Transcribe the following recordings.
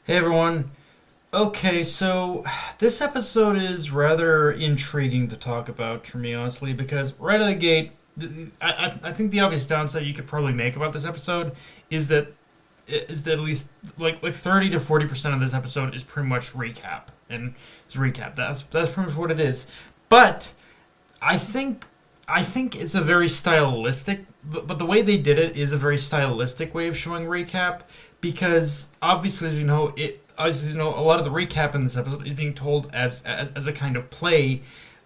Hey everyone. Okay, so this episode is rather intriguing to talk about for me, honestly, because right out of the gate, I think the obvious downside you could probably make about this episode is that at least like 30 to 40% of this episode is pretty much recap and it's recap. That's pretty much what it is. But I think I think it's a very stylistic, but the way they did it is a very stylistic way of showing recap because obviously, a lot of the recap in this episode is being told as a kind of play,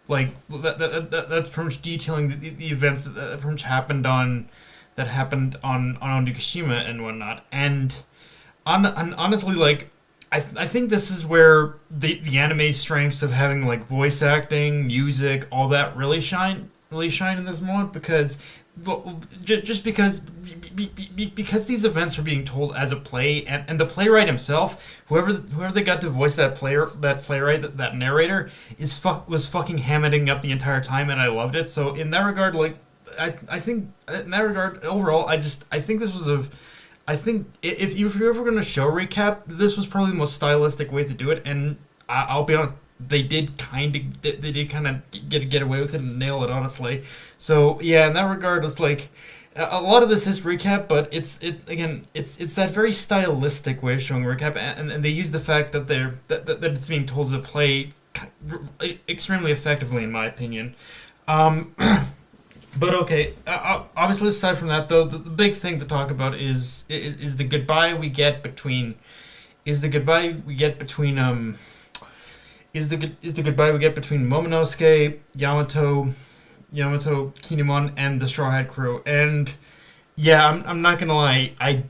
like that's pretty much detailing the events that pretty much happened on Onigashima and whatnot. And honestly, like I think this is where the anime strengths of having like voice acting, music, all that really shine in this moment because well, just because these events are being told as a play, and the playwright himself, whoever they got to voice that playwright, that narrator was fucking hamming up the entire time, and I loved it. So in that regard, like I think in that regard overall, I think this was a I think if you're ever going to show recap, this was probably the most stylistic way to do it. And I'll be honest, they did kind of get away with it and nail it, honestly. So yeah, in that regard, it's like a lot of this is recap, but it's that very stylistic way of showing recap, and they use the fact that that it's being told as a play extremely effectively, in my opinion. Um, But okay, obviously aside from that though, the big thing to talk about is the goodbye we get between is the goodbye we get between is the goodbye we get between Momonosuke, Yamato, Kinemon, and the Straw Hat crew. And yeah, I'm not gonna lie, I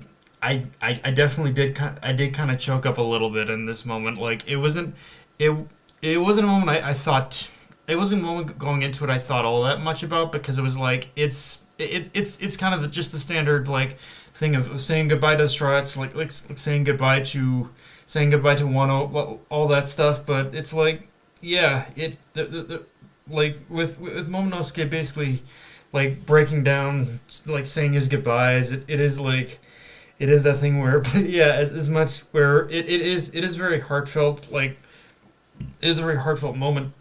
definitely I did kind of choke up a little bit in this moment. Like it it wasn't a moment I thought it wasn't a moment going into it I thought all that much about, because it was like it's kind of just the standard like thing of saying goodbye to the Straw Hats, like saying goodbye to Wano, all that stuff. But it's like, yeah, like with Momonosuke basically like breaking down, like saying his goodbyes. It is like it is that thing where yeah, as much where it is very heartfelt, like it is a very heartfelt moment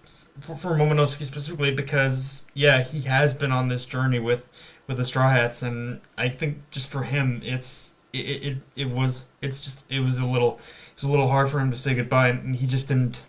for Momonosuke specifically, because yeah, he has been on this journey with the Straw Hats, and I think just for him it was a little hard for him to say goodbye, and he just didn't,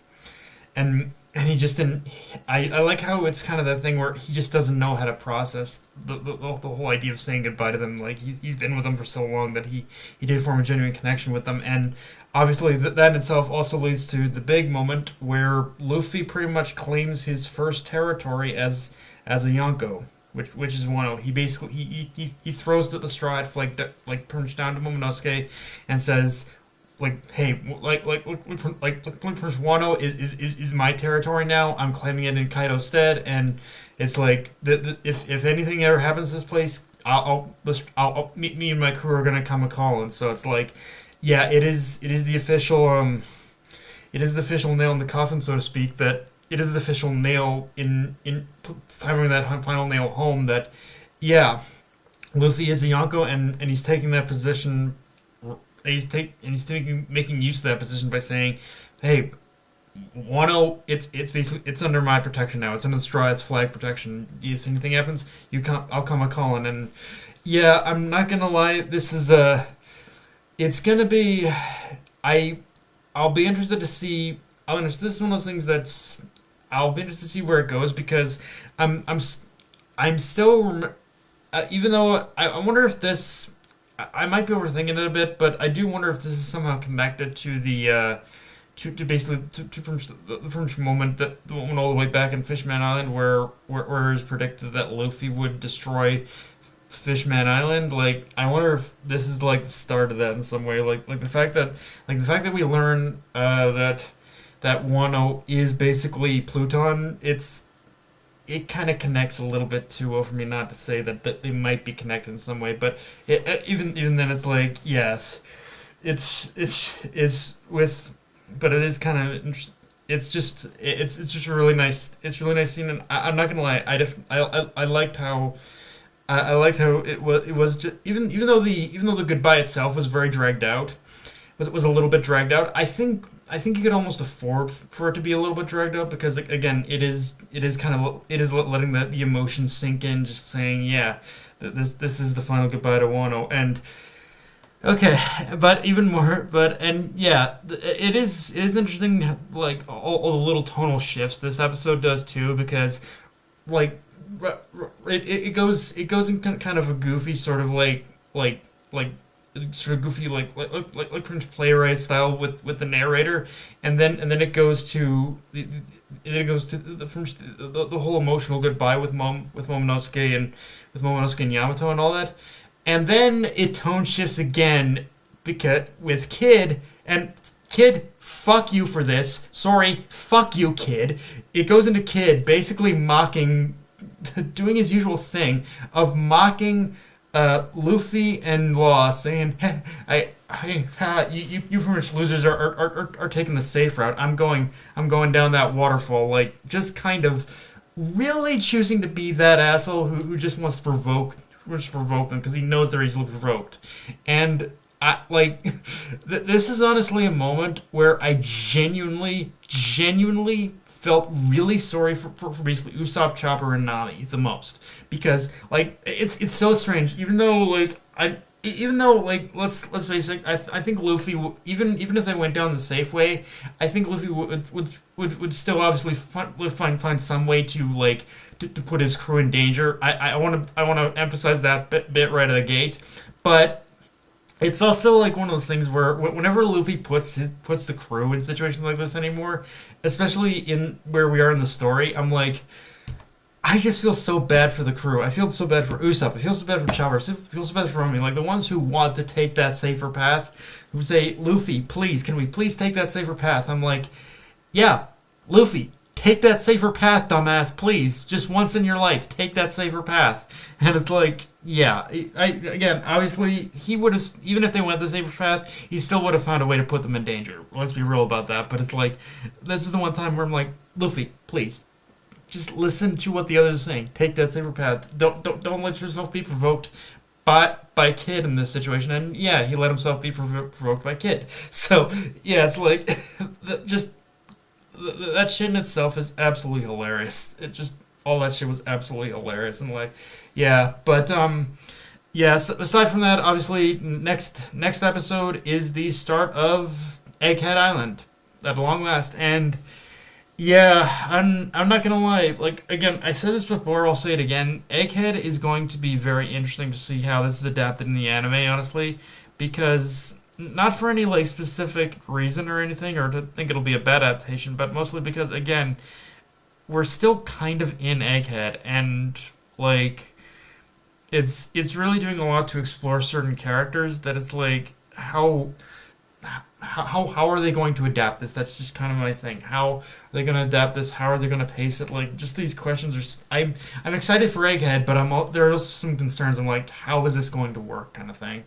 and he just didn't. I like how it's kind of that thing where he just doesn't know how to process the whole idea of saying goodbye to them. Like he's been with them for so long that he did form a genuine connection with them. And obviously that in itself also leads to the big moment where Luffy pretty much claims his first territory as a Yonko, which is Wano. He basically he throws the Straw Hat flag like pretty much down to Momonosuke and says, like, hey, Prince Wano is my territory now. I'm claiming it in Kaido's stead, and it's like if anything ever happens to this place, I'll meet me and my crew are gonna come a calling. So it's like, yeah, it is the official it is the official nail in the coffin, so to speak. That it is the official nail in hammering that final nail home. That yeah, Luffy is a Yonko, and he's taking that position, he's taking making use of that position by saying, "Hey, Wano, it's basically it's under my protection now. It's under the Straw Hats flag protection. If anything happens, I'll come a calling." And yeah, I'm not gonna lie, this is it's gonna be, I, I'll be interested to see. This is one of those things that's I'll be interested to see where it goes, because I'm still even though I wonder if this I might be overthinking it a bit, but I do wonder if this is somehow connected to the to basically from the moment that the moment all the way back in Fishman Island where it was predicted that Luffy would destroy Fishman Island. Like I wonder if this is like the start of that in some way. Like the fact that we learn that Wano is basically Pluton. It kind of connects a little bit too well for me not to say that they might be connected in some way, but even then it's like yes, it's with, but it is kind of it's just a really nice, it's a really nice scene. And I'm not gonna lie, I liked how I liked how it was just, even though the goodbye itself was very dragged out. was a little bit dragged out. I think you could almost afford for it to be a little bit dragged out because again, it is letting the emotions sink in, just saying, yeah, this is the final goodbye to Wano. And okay, but even more, but and yeah, it is interesting, like all the little tonal shifts this episode does too, because like it goes in kind of a goofy sort of like sort of goofy like Prince playwright style with the narrator, and then it goes to the whole emotional goodbye with Momonosuke and Yamato and all that. And then it tone shifts again because with Kid, and Kid, fuck you for this. Sorry, fuck you, Kid. It goes into Kid basically mocking, doing his usual thing of mocking Luffy and Law, saying, you pretty much losers are taking the safe route. I'm going down that waterfall. Like, just kind of really choosing to be that asshole who just wants to provoke them because he knows they're easily provoked. And this is honestly a moment where I genuinely felt really sorry for basically Usopp, Chopper, and Nami the most, because like it's so strange. Even though let's face it, I think Luffy even if they went down the safe way, I think Luffy would still obviously find some way to put his crew in danger. I want to emphasize that bit right out of the gate, but it's also like one of those things where whenever Luffy puts the crew in situations like this anymore, especially in where we are in the story, I'm like, I just feel so bad for the crew. I feel so bad for Usopp. I feel so bad for Chopper. I feel so bad for Romy. Like the ones who want to take that safer path, who say, Luffy, please, can we please take that safer path? I'm like, yeah, Luffy, take that safer path, dumbass, please. Just once in your life, take that safer path. And it's like, yeah, again, obviously, he would have, even if they went the safer path, he still would have found a way to put them in danger. Let's be real about that. But it's like, this is the one time where I'm like, Luffy, please, just listen to what the others are saying. Take that safer path. Don't let yourself be provoked by Kid in this situation. And yeah, he let himself be provoked by Kid. So yeah, it's like just that shit in itself is absolutely hilarious. It just, all that shit was absolutely hilarious, and like, yeah, but yeah. Aside from that, obviously, next episode is the start of Egghead Island at long last, and yeah, I'm not gonna lie. Like again, I said this before. I'll say it again. Egghead is going to be very interesting to see how this is adapted in the anime. Honestly, because not for any like specific reason or anything, or to think it'll be a bad adaptation, but mostly because again, we're still kind of in Egghead, and like it's really doing a lot to explore certain characters that it's like how are they going to adapt this? That's just kind of my thing. How are they going to adapt this? How are they going to pace it? Like, just these questions are. I'm excited for Egghead, but there are also some concerns. I'm like, how is this going to work, kind of thing.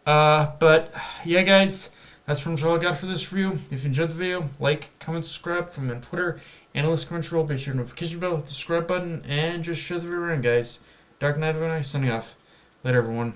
But yeah, guys, that's pretty much all I got for this review. If you enjoyed the video, like, comment, subscribe. From me on Twitter, Analyst Crunchyroll. Be sure to notification bell, hit the subscribe button, and just share the video around, guys. Dark Knight of Night signing off. Later, everyone.